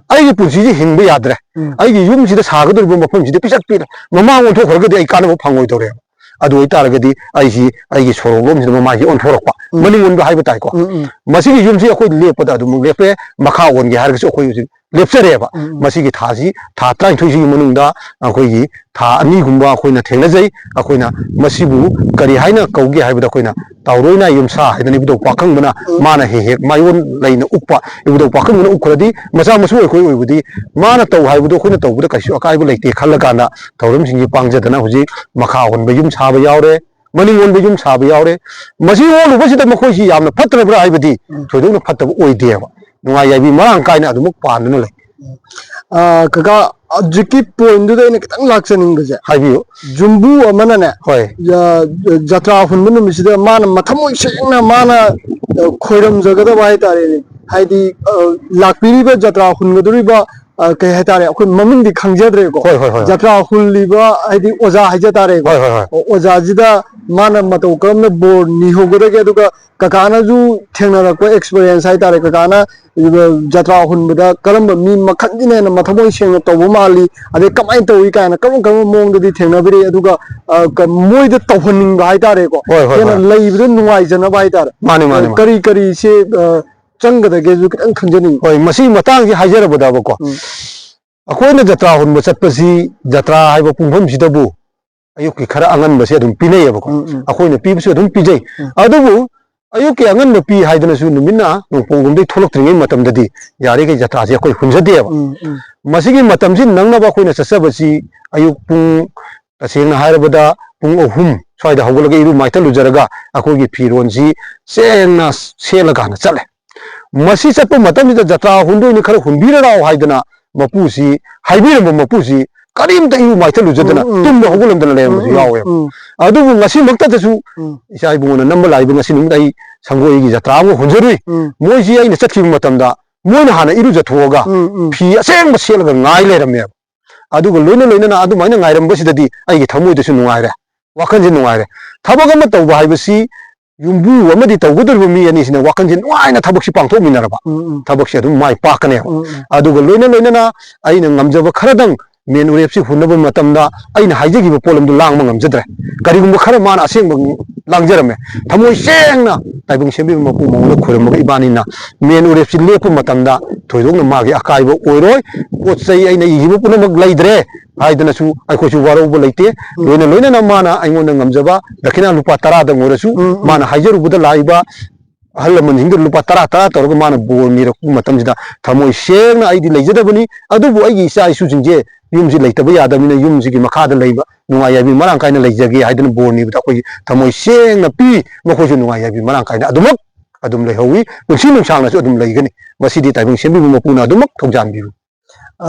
ꯑꯩꯒꯤ ꯄꯨꯟꯁꯤꯁꯤ ꯍꯤꯡꯕ ꯌꯥꯗ꯭ꯔꯦ ꯑꯩꯒꯤ ꯌꯨꯝꯁꯤꯗ ꯁꯥꯒꯗꯧꯔꯤꯕ ꯃꯐꯝꯁꯤꯗ ꯄꯤꯁꯛ ꯄꯤꯛꯑꯦ ꯃꯃꯥꯡ ꯑꯣꯟꯊꯣꯛꯈ꯭ꯔꯒꯗꯤ ꯑꯩ ꯀꯥꯟꯅꯕ ꯐꯪꯉꯣꯏꯗꯧꯔꯦꯕ ꯑꯗꯨ ꯑꯣꯏꯇꯥꯔꯒꯗꯤ ꯑꯩꯒꯤ ꯁꯣꯔꯣꯛ ꯂꯣꯝꯁꯤꯗ ꯃꯃꯥꯏꯁꯤ ꯑꯣꯟꯊꯣꯔꯛꯄ ꯃꯅꯤꯡ ꯑꯣꯟꯕ ꯍꯥꯏꯕ ꯇꯥꯏꯀꯣ ꯃꯁꯤꯒꯤ ꯌꯨꯝꯁꯤ ꯑꯩꯈꯣꯏ ꯂꯦꯞꯄꯗ ꯑꯗꯨꯃꯛ ꯂꯦꯞꯄꯦ ꯃꯈꯥ ꯑꯣꯟꯒꯦ ꯍꯥꯏꯔꯒꯁꯨ ꯑꯩꯈꯣꯏ ꯍꯧꯖꯤꯛ ꯂꯦꯞꯆꯔꯦꯕ ꯃꯁꯤꯒꯤ ꯊꯥꯁꯤ ꯊꯥ 13ꯁꯤꯒꯤ ꯃꯅꯨꯡꯗ ꯑꯩꯈꯣꯏꯒꯤ ꯊꯥ 2 ꯑꯩꯈꯣꯏꯅ ꯊꯦꯡꯅꯖꯩ ꯑꯩꯈꯣꯏꯅ ꯃꯁꯤꯕꯨ ꯀꯔꯤ ꯍꯥꯏꯅ ꯀꯧꯒꯦ ꯍꯥꯏꯕꯗ ꯑꯩꯈꯣꯏꯅ ꯇꯥꯎꯔꯣꯏꯅꯥꯏ ꯌꯨꯝꯁꯥ ꯍꯥꯏꯗꯅ ꯏꯕꯨꯙꯧ ꯄꯥꯈꯪꯕꯅ ꯃꯥꯅ ꯍꯦꯛ ꯃꯥꯏꯑꯣꯟ ꯂꯩꯅ ꯎꯞꯄ ꯏꯕꯨꯙꯧ ꯄꯥꯈꯪꯕꯅ ꯎꯞꯈ꯭ꯔꯗꯤ ꯃꯆꯥ ꯃꯁꯨ ꯑꯩꯈꯣꯏ ꯑꯣꯏꯕꯗꯤ ꯃꯥꯅ ꯇꯧ ꯍꯥꯏꯕꯗꯣ ꯑꯩꯈꯣꯏꯅ ꯇꯧꯕꯗ ꯀꯩꯁꯨ ꯑꯀꯥꯏꯕ ꯂꯩꯇꯦ ꯈꯜꯂꯀꯥꯟꯗ ꯊꯧꯔꯝꯁꯤꯡꯁꯤ ꯄꯥꯡꯖꯗꯅ ꯍꯧꯖꯤꯛ ꯃꯈꯥ ꯑꯣꯟꯕ ꯌꯨꯝ ꯁꯥꯕ ꯌꯥꯎꯔꯦ ꯃꯅꯤꯡ ꯑꯣꯟꯕ ꯌꯨꯝ ꯁꯥꯕ ꯌꯥꯎꯔꯦ ꯃꯁꯤ ꯑꯣꯜꯂꯨꯕꯁꯤꯗ ꯃꯈꯣꯏꯁꯤ ꯌꯥꯝꯅ ꯐꯠꯇ꯭ꯔꯕ꯭ꯔꯥ ꯍꯥꯏꯕꯗꯤ ꯊꯣꯏꯗꯣꯛꯅ ꯐꯠꯇꯕ ꯑꯣꯏꯗꯦꯕ ꯅꯨꯡꯉꯥꯏ ꯌꯥꯏꯕꯤ ꯃꯔꯥꯡ ꯀꯥꯏꯅ ꯑꯗꯨꯃꯛ ꯄꯥꯟꯗꯨꯅ ꯂꯩ ꯀꯀꯥ ꯍꯧꯖꯤꯛꯀꯤ ꯄꯣꯏꯟꯗꯨꯗ ꯑꯩꯅ ꯈꯤꯇꯪ ꯂꯥꯛꯆꯅꯤꯡꯕꯁꯦ ꯍꯥꯏꯕꯤꯌꯨ ꯖꯨꯝꯕꯨ ꯑꯃꯅꯅꯦ ꯍꯣꯏ ꯖꯇ꯭ꯔꯥ ꯍꯨꯟꯕ ꯅꯨꯃꯤꯠꯁꯤꯗ ꯃꯥꯅ ꯃꯊꯃꯣꯏ ꯁꯦꯡꯅ ꯃꯥꯅ ꯈꯣꯏꯔꯝꯖꯒꯗꯕ ꯍꯥꯏꯇꯥꯔꯦꯅꯦ ꯍꯥꯏꯗꯤ ꯂꯥꯛꯄꯤꯔꯤꯕ ꯖꯇ꯭ꯔꯥ ꯍꯨꯟꯒꯗꯧꯔꯤꯕ ꯀꯩ ꯍꯥꯏꯇꯥꯔꯦ ꯑꯩꯈꯣꯏ ꯃꯃꯤꯡꯗꯤ ꯈꯪꯖꯗ꯭ꯔꯦꯀꯣ ꯍꯣꯏ ꯍꯣꯏ ꯍꯣꯏ ꯖꯇ꯭ꯔꯥ ꯍꯨꯜꯂꯤꯕ ꯍꯥꯏꯗꯤ ꯑꯣꯖꯥ ꯍꯥꯏꯖ ꯇꯥꯔꯦꯀꯣ ꯍꯣꯏ ꯍꯣꯏ ꯍꯣꯏ ꯑꯣꯖꯥꯁꯤꯗ ꯃꯥꯅ ꯃꯇꯧ ꯀꯔꯝꯅ ꯕꯣꯔ ꯅꯤꯍꯧꯒꯗꯒꯦ ꯑꯗꯨꯒ ꯀꯀꯥꯅꯁꯨ ꯊꯦꯡꯅꯔꯛꯄ ꯑꯦꯛꯁꯄꯤꯔꯤꯌꯦꯟꯁ ꯍꯥꯏꯇꯥꯔꯦ ꯀꯀꯥꯅ ꯖꯇ꯭ꯔꯥ ꯍꯨꯟꯕꯗ ꯀꯔꯝꯕ ꯃꯤ ꯃꯈꯟꯁꯤꯅ ꯍꯦꯟꯅ ꯃꯊꯃꯣꯏ ꯁꯦꯡꯅ ꯇꯧꯕ ꯃꯥꯜꯂꯤ ꯑꯗꯩ ꯀꯃꯥꯏꯅ ꯇꯧꯏ ꯀꯥꯏꯅ ꯀꯔꯝꯕ ꯃꯑꯣꯡꯗꯗꯤ ꯊꯦꯡꯅꯕꯤꯔꯛꯏ ꯑꯗꯨꯒ ꯃꯣꯏꯗ ꯇꯧꯍꯟꯅꯤꯡꯕ ꯍꯥꯏꯇꯥꯔꯦꯀꯣ ꯍꯣꯏ ꯍꯣꯏ ꯍꯦꯟꯅ ꯍꯣꯏ ꯂꯩꯕꯗ ꯅꯨꯡꯉꯥꯏꯖꯅꯕ ꯍꯥꯏꯇꯥꯔꯦ ꯃꯥꯅꯤ ꯃꯥꯅꯤ ꯃꯥꯅꯤ ꯀꯔꯤ ꯀꯔꯤꯁꯦ ꯆꯪꯒꯗꯒꯦꯁꯨ ꯈꯤꯇꯪ ꯈꯪꯖꯅꯤꯡꯉꯤ ꯍꯣꯏ ꯃꯁꯤꯒꯤ ꯃꯇꯥꯡꯁꯤ ꯍꯥꯏꯖꯔꯕꯗꯕꯀꯣ ꯑꯩꯈꯣꯏꯅ ꯖꯇ꯭ꯔꯥ ꯍꯨꯟꯕ ꯆꯠꯄꯁꯤ ꯖꯇ꯭ꯔꯥ ꯍꯥꯏꯕ ꯄꯨꯡꯐꯝꯁꯤꯗꯕꯨ ꯑꯌꯨꯛꯀꯤ ꯈꯔ ꯑꯉꯟꯕꯁꯦ ꯑꯗꯨꯝ ꯄꯤꯅꯩꯌꯦꯕꯀꯣ ꯑꯩꯈꯣꯏꯅ ꯄꯤꯕꯁꯨ ꯑꯗꯨꯝ ꯄꯤꯖꯩ ꯑꯗꯨꯕꯨ ꯑꯌꯨꯛꯀꯤ ꯑꯉꯟꯕ ꯄꯤ ꯍꯥꯏꯗꯅꯁꯨ ꯅꯨꯃꯤꯠꯅ ꯅꯣꯡꯄꯣꯛꯂꯣꯝꯗꯒꯤ ꯊꯣꯛꯂꯛꯇ꯭ꯔꯤꯉꯩ ꯃꯇꯝꯗꯗꯤ ꯌꯥꯔꯤꯈꯩ ꯖꯇ꯭ꯔꯥꯁꯦ ꯑꯩꯈꯣꯏ ꯍꯨꯟꯖꯗꯦꯕ ꯃꯁꯤꯒꯤ ꯃꯇꯝꯁꯤ ꯅꯪꯅꯕ ꯑꯩꯈꯣꯏꯅ ꯆꯠꯆꯕꯁꯤ ꯑꯌꯨꯛ ꯄꯨꯡ ꯇꯁꯦꯡꯅ ꯍꯥꯏꯔꯕꯗ ꯄꯨꯡ 3 ꯁ꯭ꯋꯥꯏꯗ ꯍꯧꯒꯠꯂꯒ ꯏꯔꯨ ꯃꯥꯏꯊ ꯂꯨꯖꯔꯒ ꯑꯩꯈꯣꯏꯒꯤ ꯐꯤꯔꯣꯟꯁꯤ ꯁꯦꯡꯅ ꯁꯦꯠꯂꯀꯥꯟꯗ ꯆꯠꯂꯦ ꯃꯁꯤ ꯆꯠꯄ ꯃꯇꯝꯁꯤꯗ ꯖꯇ꯭ꯔꯥ ꯍꯨꯟꯗꯣꯏꯅꯤ ꯈꯔ ꯍꯨꯟꯕꯤꯔ ꯂꯥꯎ ꯍꯥꯏꯗꯅ ꯃꯄꯨꯁꯤ ꯍꯥꯏꯕꯤꯔꯝꯕ ꯃꯄꯨꯁꯤ ꯀꯔꯤꯝꯇ ꯏꯔꯨ ꯃꯥꯏꯊ ꯂꯨꯖꯗꯅ ꯇꯨꯝꯕ ꯍꯧꯒꯠꯂꯝꯗꯅ ꯂꯩꯔꯝꯕꯁꯨ ꯌꯥꯎꯋꯦꯕ ꯑꯗꯨꯕꯨ ꯉꯁꯤꯃꯛꯇꯗꯁꯨ ꯏꯆꯥ ꯏꯕꯨꯡꯉꯣꯅ ꯅꯝꯕ ꯂꯥꯛꯏꯕ ꯉꯁꯤ ꯅꯨꯃꯤꯠ ꯑꯩ ꯁꯪꯒꯣꯏꯒꯤ ꯖꯇ꯭ꯔꯥ ꯑꯃ ꯍꯣꯟꯖꯔꯨꯏ ꯃꯣꯏꯁꯤ ꯑꯩꯅ ꯆꯠꯈꯤꯕ ꯃꯇꯝꯗ ꯃꯣꯏꯅ ꯍꯥꯟꯅ ꯏꯔꯨꯖꯊꯣꯛꯑꯒ ꯐꯤ ꯑꯁꯦꯡꯕ ꯁꯦꯠꯂꯒ ꯉꯥꯏ ꯂꯩꯔꯝꯃꯦꯕ ꯑꯗꯨꯒ ꯂꯣꯏꯅꯅ ꯑꯗꯨꯃꯥꯏꯅ ꯉꯥꯏꯔꯝꯕꯁꯤꯗꯗꯤ ꯑꯩꯒꯤ ꯊꯃꯣꯏꯗꯁꯨ ꯅꯨꯡꯉꯥꯏꯔꯦ ꯋꯥꯈꯜꯁꯦ ꯅꯨꯡꯉꯥꯏꯔꯦ ꯊꯕꯛ ꯑꯃ ꯇꯧꯕ ꯍꯥꯏꯕꯁꯤ ꯌꯨꯝꯕꯨ ꯑꯃꯗꯤ ꯇꯧꯒꯗꯧꯔꯤꯕ ꯃꯤ ꯑꯅꯤꯁꯤꯅ ꯋꯥꯈꯜꯁꯦ ꯅꯨꯡꯉꯥꯏꯅ ꯊꯕꯛꯁꯤ ꯄꯥꯡꯊꯣꯛꯃꯤꯟꯅꯔꯕ ꯊꯕꯛꯁꯤ ꯑꯗꯨꯝ ꯃꯥꯏ ꯄꯥꯛꯀꯅꯦꯕ ꯑꯗꯨꯒ ꯂꯣꯏꯅꯅ ꯑꯩꯅ ꯉꯝꯖꯕ ꯈꯔꯗꯪ ꯃꯦꯟ ꯎꯔꯦꯞꯁꯤ ꯍꯨꯟꯅꯕ ꯃꯇꯝꯗ ꯑꯩꯅ ꯍꯥꯏꯖꯈꯤꯕ ꯄꯣꯠꯂꯝꯗꯨ ꯂꯥꯡꯕ ꯉꯝꯖꯗ꯭ꯔꯦ ꯀꯔꯤꯒꯨꯝꯕ ꯈꯔ ꯃꯥꯅ ꯑꯁꯦꯡꯕ ꯂꯥꯡꯖꯔꯝꯃꯦ ꯊꯃꯣꯏ ꯁꯦꯡꯅ ꯇꯥꯏꯕꯪ ꯁꯦꯝꯕꯤꯕ ꯃꯄꯨ ꯃꯉꯣꯟꯗ ꯈꯣꯏꯔꯝꯃꯒ ꯏꯕꯥꯅꯤꯅ ꯃꯦꯟ ꯎꯔꯦꯞꯁꯤ ꯂꯦꯞꯄ ꯃꯇꯝꯗ ꯊꯣꯏꯗꯣꯛꯅ ꯃꯥꯒꯤ ꯑꯀꯥꯏꯕ ꯑꯣꯏꯔꯣꯏ ꯄꯣꯠ ꯆꯩ ꯑꯩꯅ ꯏꯈꯤꯕ ꯄꯨꯝꯅꯃꯛ ꯂꯩꯗ꯭ꯔꯦ ꯍꯥꯏꯗꯅꯁꯨ ꯑꯩꯈꯣꯏꯁꯨ ꯋꯥꯔꯧꯕ ꯂꯩꯇꯦ ꯂꯣꯏꯅꯅ ꯃꯥꯅ ꯑꯩꯉꯣꯟꯗ ꯉꯝꯖꯕ ꯗꯈꯤꯅꯥ ꯂꯨꯄꯥ 10ꯗꯪ ꯑꯣꯏꯔꯁꯨ ꯃꯥꯅ ꯍꯥꯏꯖꯔꯨꯕꯗ ꯂꯥꯛꯏꯕ ꯑꯍꯜ ꯂꯃꯟꯁꯤꯡꯗ ꯂꯨꯄꯥ 10 ꯇꯧꯔꯒ ꯃꯥꯅ ꯕꯣꯔ ꯅꯤꯔꯛꯄ ꯃꯇꯝꯁꯤꯗ ꯊꯃꯣꯏ ꯁꯦꯡꯅ ꯑꯩꯗꯤ ꯂꯩꯖꯗꯕꯅꯤ ꯑꯗꯨꯕꯨ ꯑꯩꯒꯤ ꯏꯆꯥ ꯏꯁꯨꯁꯤꯡꯁꯦ ꯌꯨꯝꯁꯤ ꯂꯩꯇꯕ ꯌꯥꯗꯕꯅꯤ나 ꯌꯨꯝꯁꯤꯒꯤ ꯃꯈꯥꯗ ꯂꯩꯕ ꯅꯨꯡꯉꯥꯏ ꯌꯥꯏꯕꯤ ꯃꯔꯥꯡ ꯀꯥꯏꯅ ꯂꯩꯖꯒꯦ ꯍꯥꯏꯗꯅ ꯕꯣꯔ ꯅꯤꯕꯗ ꯑꯩꯈꯣꯏꯒꯤ ꯊꯃꯣꯏ ꯁꯦꯡꯅ ꯄꯤ ꯃꯈꯣꯏꯁꯨ ꯅꯨꯡꯉꯥꯏ ꯌꯥꯏꯕꯤ ꯃꯔꯥꯡ ꯀꯥꯏꯅ ꯑꯗꯨꯃꯛ ꯑꯗꯨꯝ ꯂꯩꯍꯧꯏ ꯄꯨꯟꯁꯤ ꯅꯨꯡꯁꯥꯡꯅꯁꯨ ꯑꯗꯨꯝ ꯂꯩꯒꯅꯤ ꯃꯁꯤꯗꯤ ꯇꯥꯏꯕꯪ ꯁꯦꯝꯕꯤꯕ ꯃꯄꯨꯅ ꯑꯗꯨꯃꯛ ꯊꯧꯖꯥꯟꯕꯤꯌꯨ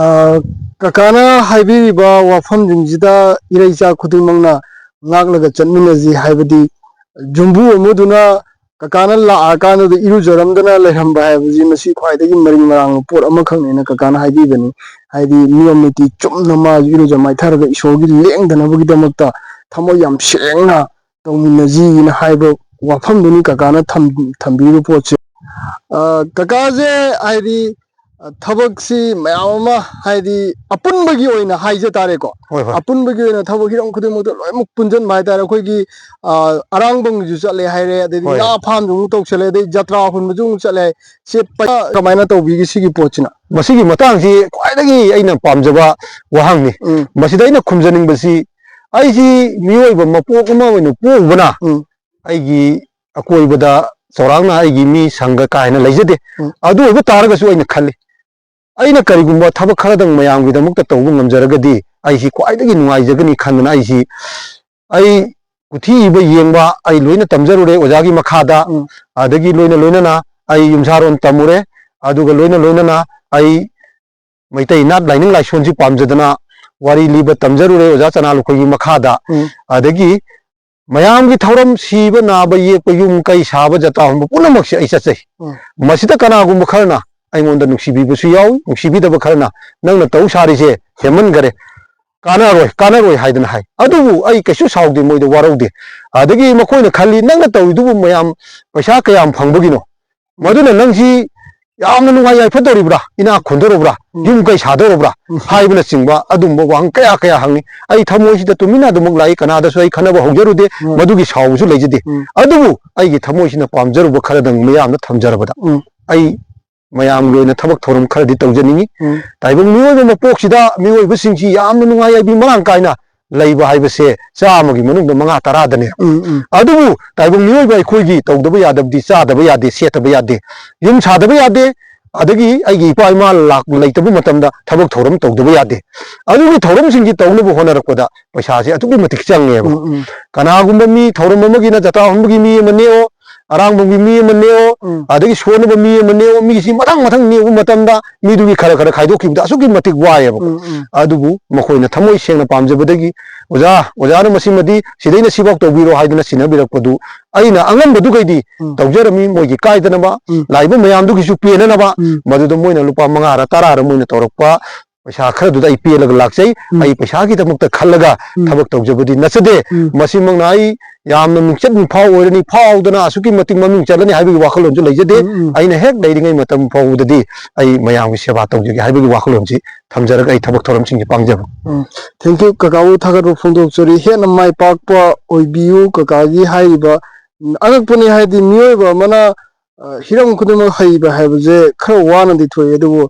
ꯀꯀꯥꯅ ꯍꯥꯏꯕꯤꯔꯤꯕ ꯋꯥꯐꯝꯁꯤꯡꯁꯤꯗ ꯏꯔꯩꯆꯥ ꯈꯨꯗꯤꯡꯃꯛꯅ ꯉꯥꯛꯂꯒ ꯆꯠꯃꯤꯟꯅꯁꯤ ꯍꯥꯏꯕꯗꯤ ꯌꯨꯝꯕꯨ ꯑꯃꯗꯨꯅ ꯀꯀꯥꯅ ꯂꯥꯛꯑꯀꯥꯟꯗ ꯏꯔꯨꯖꯔꯝꯗꯅ ꯂꯩꯔꯝꯕ ꯍꯥꯏꯕꯁꯤ ꯃꯁꯤ ꯈ꯭ꯋꯥꯏꯗꯒꯤ ꯃꯔꯤꯡ ꯃꯔꯥꯡꯕ ꯄꯣꯠ ꯑꯃꯈꯛꯅꯦꯅ ꯀꯀꯥꯅ ꯍꯥꯏꯕꯤꯕꯅꯤ ꯍꯥꯏꯗꯤ ꯅꯤꯌꯣꯝ ꯅꯤꯇꯤ ꯆꯨꯝꯅ ꯃꯥꯁꯨ ꯏꯔꯨꯖ ꯃꯥꯏꯊꯔꯒ ꯏꯁꯣꯔꯒꯤ ꯂꯦꯡꯗꯅꯕꯒꯤꯗꯃꯛꯇ ꯊꯃꯣꯏ ꯌꯥꯝ ꯁꯦꯡꯅ ꯇꯧꯃꯤꯟꯅꯁꯤꯅ ꯍꯥꯏꯕ ꯋꯥꯐꯝꯗꯨꯅꯤ ꯀꯀꯥꯅ ꯊꯝꯕꯤꯔꯤꯕ ꯄꯣꯠꯁꯦ ꯀꯀꯥꯁꯦ ꯍꯥꯏꯗꯤ ꯊꯕꯛꯁꯤ ꯃꯌꯥꯝ ꯑꯃ ꯍꯥꯏꯗꯤ ꯑꯄꯨꯟꯕꯒꯤ ꯑꯣꯏꯅ ꯍꯥꯏꯖ ꯇꯥꯔꯦꯀꯣ ꯍꯣꯏ ꯍꯣꯏ ꯑꯄꯨꯟꯕꯒꯤ ꯑꯣꯏꯅ ꯊꯕꯛ ꯍꯤꯔꯝ ꯈꯨꯗꯤꯡꯃꯛꯇ ꯂꯣꯏꯅꯃꯛ ꯄꯨꯟꯁꯤꯟꯕ ꯍꯥꯏꯇꯥꯔꯦ ꯑꯩꯈꯣꯏꯒꯤ ꯑꯔꯥꯡꯕꯝꯒꯤꯁꯨ ꯆꯠꯂꯦ ꯍꯥꯏꯔꯦ ꯑꯗꯩꯗꯤ ꯍꯣꯏ ꯉꯥ ꯐꯥꯝꯁꯨ ꯑꯃꯨꯛ ꯇꯧꯁꯜꯂꯦ ꯑꯗꯩ ꯖꯇ꯭ꯔꯥ ꯍꯨꯟꯕꯁꯨ ꯑꯃꯨꯛ ꯆꯠꯂꯦ ꯁꯤ ꯀꯃꯥꯏꯅ ꯇꯧꯕꯤꯒꯦ ꯁꯤꯒꯤ ꯄꯣꯠꯁꯤꯅ ꯃꯁꯤꯒꯤ ꯃꯇꯥꯡꯁꯤ ꯈ꯭ꯋꯥꯏꯗꯒꯤ ꯑꯩꯅ ꯄꯥꯝꯖꯕ ꯋꯥꯍꯪꯅꯤ ꯃꯁꯤꯗ ꯑꯩꯅ ꯈꯨꯝꯖꯅꯤꯡꯕꯁꯤ ꯑꯩꯁꯤ ꯃꯤꯑꯣꯏꯕ ꯃꯄꯣꯛ ꯑꯃ ꯑꯣꯏꯅ ꯄꯣꯛꯎꯕꯅ ꯑꯩꯒꯤ ꯑꯀꯣꯏꯕꯗ ꯆꯥꯎꯔꯥꯛꯅ ꯑꯩꯒꯤ ꯃꯤ ꯁꯪꯒ ꯀꯥꯏꯅ ꯂꯩꯖꯗꯦ ꯑꯗꯨ ꯑꯣꯏꯕ ꯇꯥꯔꯒꯁꯨ ꯑꯩꯅ ꯈꯜꯂꯤ ꯑꯩꯅ ꯀꯔꯤꯒꯨꯝꯕ ꯊꯕꯛ ꯈꯔꯗꯪ ꯃꯌꯥꯝꯒꯤꯗꯃꯛꯇ ꯇꯧꯕ ꯉꯝꯖꯔꯒꯗꯤ ꯑꯩꯁꯤ ꯈ꯭ꯋꯥꯏꯗꯒꯤ ꯅꯨꯡꯉꯥꯏꯖꯒꯅꯤ ꯈꯟꯗꯅ ꯑꯩ ꯀꯨꯊꯤ ꯏꯕ ꯌꯦꯡꯕ ꯑꯩ ꯂꯣꯏꯅ ꯇꯝꯖꯔꯨꯔꯦ ꯑꯣꯖꯥꯒꯤ ꯃꯈꯥꯗ ꯑꯗꯒꯤ ꯂꯣꯏꯅꯅ ꯑꯩ ꯌꯨꯝꯁꯥꯔꯣꯟ ꯇꯝꯃꯨꯔꯦ ꯑꯗꯨꯒ ꯂꯣꯏꯅꯅ ꯑꯩ ꯃꯩꯇꯩ ꯅꯥꯠ ꯂꯥꯏꯅꯤꯡ ꯂꯥꯏꯁꯣꯟꯁꯤ ꯄꯥꯝꯖꯗꯅ ꯋꯥꯔꯤ ꯂꯤꯕ ꯇꯝꯖꯔꯨꯔꯦ ꯑꯣꯖꯥ ꯆꯅꯥꯂꯨꯈꯣꯏꯒꯤ ꯃꯈꯥꯗ ꯑꯗꯒꯤ ꯃꯌꯥꯝꯒꯤ ꯊꯧꯔꯝ ꯁꯤꯕ ꯅꯥꯕ ꯌꯦꯛꯄ ꯌꯨꯝ ꯀꯩ ꯁꯥꯕ ꯖꯇ꯭ꯔꯥ ꯍꯨꯟꯕ ꯄꯨꯝꯅꯃꯛꯁꯦ ꯑꯩ ꯆꯠꯆꯩ ꯃꯁꯤꯗ ꯀꯅꯥꯒꯨꯝꯕ ꯈꯔꯅ ꯑꯩꯉꯣꯟꯗ ꯅꯨꯡꯁꯤꯕꯤꯕꯁꯨ ꯌꯥꯎꯏ ꯅꯨꯡꯁꯤꯕꯤꯗꯕ ꯈꯔꯅ ꯅꯪꯅ ꯇꯧ ꯁꯥꯔꯤꯁꯦ ꯍꯦꯟꯃꯟꯈꯔꯦ ꯀꯥꯟꯅꯔꯣꯏ ꯍꯥꯏꯗꯅ ꯍꯥꯏ ꯑꯗꯨꯕꯨ ꯑꯩ ꯀꯩꯁꯨ ꯁꯥꯎꯗꯦ ꯃꯣꯏꯗ ꯋꯥꯔꯧꯗꯦ ꯑꯗꯒꯤ ꯃꯈꯣꯏꯅ ꯈꯜꯂꯤ ꯅꯪꯅ ꯇꯧꯔꯤꯗꯨꯕꯨ ꯃꯌꯥꯝ ꯄꯩꯁꯥ ꯀꯌꯥꯝ ꯐꯪꯕꯒꯤꯅꯣ ꯃꯗꯨꯅ ꯅꯪꯁꯤ ꯌꯥꯝꯅ ꯅꯨꯡꯉꯥꯏ ꯌꯥꯏꯐꯗꯧꯔꯤꯕ꯭ꯔꯥ ꯏꯅꯥꯛ ꯈꯨꯟꯗꯧꯔꯕ꯭ꯔꯥ ꯌꯨꯝ ꯀꯩ ꯁꯥꯗꯧꯔꯕ꯭ꯔꯥ ꯍꯥꯏꯕꯅꯆꯤꯡꯕ ꯑꯗꯨꯝꯕ ꯋꯥꯍꯪ ꯀꯌꯥ ꯍꯪꯉꯤ ꯑꯩ ꯊꯃꯣꯏꯁꯤꯗ ꯇꯨꯃꯤꯟꯅ ꯑꯗꯨꯃꯛ ꯂꯥꯛꯏ ꯀꯅꯥꯗꯁꯨ ꯑꯩ ꯈꯟꯅꯕ ꯍꯧꯖꯔꯨꯗꯦ ꯃꯗꯨꯒꯤ ꯁꯥꯎꯕꯁꯨ ꯂꯩꯖꯗꯦ ꯑꯗꯨꯕꯨ ꯑꯩꯒꯤ ꯊꯃꯣꯏꯁꯤꯅ ꯄꯥꯝꯖꯔꯨꯕ ꯈꯔꯗꯪ ꯃꯤꯌꯥꯝꯅ ꯊꯝꯖꯔꯕꯗ ꯑꯩ ꯃꯌꯥꯝꯒꯤ ꯑꯣꯏꯅ ꯊꯕꯛ ꯊꯧꯔꯝ ꯈꯔꯗꯤ ꯇꯧꯖꯅꯤꯡꯉꯤ ꯇꯥꯏꯕꯪ ꯃꯤꯑꯣꯏꯕ ꯃꯄꯣꯛꯁꯤꯗ ꯃꯤꯑꯣꯏꯕꯁꯤꯡꯁꯤ ꯌꯥꯝꯅ ꯅꯨꯡꯉꯥꯏ ꯌꯥꯏꯕꯤ ꯃꯔꯥꯡ ꯀꯥꯏꯅ ꯂꯩꯕ ꯍꯥꯏꯕꯁꯦ ꯆꯥꯝꯃꯒꯤ ꯃꯅꯨꯡꯗ 5-10ꯗꯅꯦ ꯑꯗꯨꯕꯨ ꯇꯥꯏꯕꯪ ꯃꯤꯑꯣꯏꯕ ꯑꯩꯈꯣꯏꯒꯤ ꯇꯧꯗꯕ ꯌꯥꯗꯕꯗꯤ ꯆꯥꯗꯕ ꯌꯥꯗꯦ ꯁꯦꯠꯇꯕ ꯌꯥꯗꯦ ꯌꯨꯝ ꯁꯥꯗꯕ ꯌꯥꯗꯦ ꯑꯗꯒꯤ ꯑꯩꯒꯤ ꯏꯄꯥ ꯏꯃꯥ ꯂꯩꯇꯕ ꯃꯇꯝꯗ ꯊꯕꯛ ꯊꯧꯔꯝ ꯇꯧꯗꯕ ꯌꯥꯗꯦ ꯑꯗꯨꯒꯤ ꯊꯧꯔꯝꯁꯤꯡꯁꯤ ꯇꯧꯅꯕ ꯍꯣꯠꯅꯔꯛꯄꯗ ꯄꯩꯁꯥꯁꯦ ꯑꯗꯨꯛꯀꯤ ꯃꯇꯤꯛ ꯆꯪꯉꯦꯕ ꯀꯅꯥꯒꯨꯝꯕ ꯃꯤ ꯊꯧꯔꯝ ꯑꯃꯒꯤꯅ ꯖꯇ꯭ꯔꯥ ꯍꯨꯟꯕꯒꯤ ꯃꯤ ꯑꯃ ꯅꯦꯛꯑꯣ ꯑꯔꯥꯡꯕꯝꯒꯤ ꯃꯤ ꯑꯃ ꯅꯦꯛꯑꯣ ꯑꯗꯒꯤ ꯁꯣꯟꯅꯕ ꯃꯤ ꯑꯃ ꯅꯦꯛꯑꯣ ꯃꯤꯁꯤ ꯃꯊꯪ ꯅꯦꯛꯎꯕ ꯃꯇꯝꯗ ꯃꯤꯗꯨꯒꯤ ꯈꯔ ꯈꯥꯏꯗꯣꯛꯈꯤꯕꯗ ꯑꯁꯨꯛꯀꯤ ꯃꯇꯤꯛ ꯋꯥꯏꯑꯦꯕ ꯑꯗꯨꯕꯨ ꯃꯈꯣꯏꯅ ꯊꯃꯣꯏ ꯁꯦꯡꯅ ꯄꯥꯝꯖꯕꯗꯒꯤ ꯑꯣꯖꯥꯅ ꯃꯁꯤꯃꯗꯤ ꯁꯤꯗꯩꯅ ꯁꯤꯐꯥꯎ ꯇꯧꯕꯤꯔꯣ ꯍꯥꯏꯗꯅ ꯁꯤꯟꯅꯕꯤꯔꯛꯄꯗꯨ ꯑꯩꯅ ꯑꯉꯝꯕꯗꯨꯒꯩꯗꯤ ꯇꯧꯖꯔꯝꯃꯤ ꯃꯣꯏꯒꯤ ꯀꯥꯏꯗꯅꯕ ꯂꯥꯛꯏꯕ ꯃꯌꯥꯝꯗꯨꯒꯤꯁꯨ ꯄꯦꯟꯅꯅꯕ ꯃꯗꯨꯗ ꯃꯣꯏꯅ ꯂꯨꯄꯥ 5-10 ꯃꯣꯏꯅ ꯇꯧꯔꯛꯄ ꯄꯩꯁꯥꯈꯔꯗꯨꯗ ꯑꯩ ꯄꯦꯜꯂꯒ ꯂꯥꯛꯆꯩ ꯑꯩ ꯄꯩꯁꯥꯒꯤꯗꯃꯛꯇ ꯈꯜꯂꯒ ꯊꯕꯛ ꯇꯧꯖꯕꯗꯤ ꯅꯠꯆꯗꯦ ꯃꯁꯤꯃꯛꯅ ꯑꯩ ꯌꯥꯝꯅ ꯃꯤꯡꯆꯠ ꯃꯤꯐꯥꯎ ꯑꯣꯏꯔꯅꯤ ꯐꯥꯎꯗꯅ ꯑꯁꯨꯛꯀꯤ ꯃꯇꯤꯛ ꯃꯃꯤꯡ ꯆꯠꯂꯅꯤ ꯍꯥꯏꯕꯒꯤ ꯋꯥꯈꯜꯂꯣꯟꯁꯨ ꯂꯩꯖꯗꯦ ꯑꯩꯅ ꯍꯦꯛ ꯂꯩꯔꯤꯉꯩ ꯃꯇꯝ ꯐꯥꯎꯕꯗꯗꯤ ꯑꯩ ꯃꯌꯥꯝꯒꯤ ꯁꯦꯕꯥ ꯇꯧꯖꯒꯦ ꯍꯥꯏꯕꯒꯤ ꯋꯥꯈꯜꯂꯣꯟꯁꯤ ꯊꯝꯖꯔꯒ ꯑꯩ ꯊꯕꯛ ꯊꯧꯔꯝꯁꯤꯡꯁꯤ ꯄꯥꯡꯖꯕ ꯊꯦꯡꯛ ꯌꯨ ꯀꯀꯥꯕꯨ ꯊꯥꯒꯠꯄ ꯐꯣꯡꯗꯣꯛꯆꯔꯤ ꯍꯦꯟꯅ ꯃꯥꯏ ꯄꯥꯛꯄ ꯑꯣꯏꯕꯤꯌꯨ ꯀꯀꯥꯒꯤ ꯍꯥꯏꯔꯤꯕ ꯑꯉꯛꯄꯅꯤ ꯍꯥꯏꯗꯤ ꯃꯤꯑꯣꯏꯕ ꯑꯃꯅ ꯍꯤꯔꯝ ꯈꯨꯗꯤꯡꯃꯛ ꯍꯩꯕ ꯍꯥꯏꯕꯁꯦ ꯈꯔ ꯋꯥꯅꯗꯤ ꯊꯣꯛꯏ ꯑꯗꯨꯕꯨ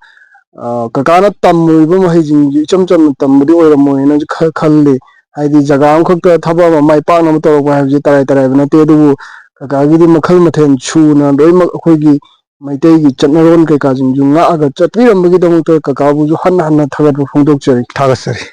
ꯀꯀꯥꯅ ꯇꯝꯃꯨꯔꯤꯕ ꯃꯍꯩꯁꯤꯡꯁꯤ ꯏꯆꯝ ꯆꯝꯅ ꯇꯝꯕꯗꯤ ꯑꯣꯏꯔꯝꯃꯣꯏꯅꯁꯨ ꯈꯜꯂꯤ ꯍꯥꯏꯗꯤ ꯖꯒꯥ ꯑꯃꯈꯛꯇ ꯊꯕꯛ ꯑꯃ ꯃꯥꯏ ꯄꯥꯛꯅꯕ ꯇꯧꯔꯛꯄ ꯍꯥꯏꯕꯁꯤ ꯇꯔꯥꯏꯕ ꯅꯠꯇꯦ ꯑꯗꯨꯕꯨ ꯀꯀꯥꯒꯤꯗꯤ ꯃꯈꯜ ꯃꯊꯦꯜ ꯁꯨꯅ ꯂꯣꯏꯅꯃꯛ ꯑꯩꯈꯣꯏꯒꯤ ꯃꯩꯇꯩꯒꯤ ꯆꯠꯅꯔꯣꯟ ꯀꯩꯀꯥꯁꯤꯡꯁꯨ ꯉꯥꯛꯑꯒ ꯆꯠꯄꯤꯔꯝꯕꯒꯤꯗꯃꯛꯇ ꯀꯀꯥꯕꯨꯁꯨ ꯍꯟꯅ ꯊꯥꯒꯠꯄ ꯐꯣꯡꯗꯣꯛꯆꯔꯤ ꯊꯥꯒꯠꯆꯔꯤ